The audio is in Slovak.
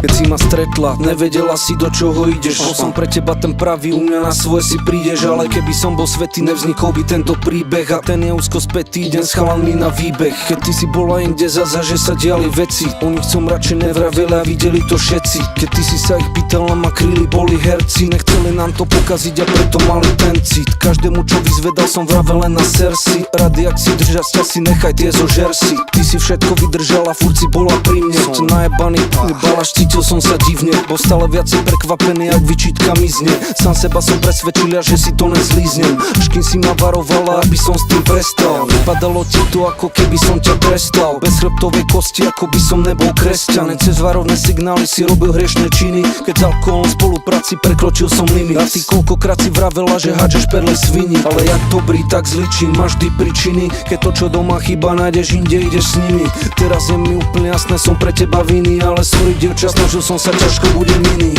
Keď si ma stretla, nevedela si do čoho ideš. Bol som pre teba ten pravý, u mňa na svoje si prídeš. Ale keby som bol svätý, nevznikol by tento príbeh. A ten je úzko spätý, deň s chalanmi na výbeh. Keď ty si bola inde zaza, že sa diali veci, o nich som radšej nevraveli a videli to všetci. Keď ty si sa ich pýtala, ma kryli boli herci. Nechceli nám to pokaziť a preto mali ten cit. Každému čo vyzvedal som vravel len na sersi. Rady ak si držia si nechaj tie zožer si. Ty si všetko vydržala, furt si bola pri mne. Som najebaný, balaš, cítil som sa divne. Bol stále viacej prekvapený, ak vyčítka mizne. Sám seba som presvedčil, že si to nezlíznem. Škým si ma varovala, aby som s tým prestal. Vypadalo ti to, ako keby som ťa trestal. Bez chrbtovej kosti, ako by som nebol kresťan. Cez varovné signály si robil hriešne činy. Keď s alkoholom v spolupráci prekročil som limit. A ty koľkokrát si vravela, že hádžeš perle svini. Ale jak dobrý, tak zličín, máš vždy príčiny. Keď to čo doma chýba, nájdeš inde, ideš s nimi. Teraz je mi úplne jasné, som pre teba vinný. Ale sorry dievča, snažil som sa, ťažko bude iný.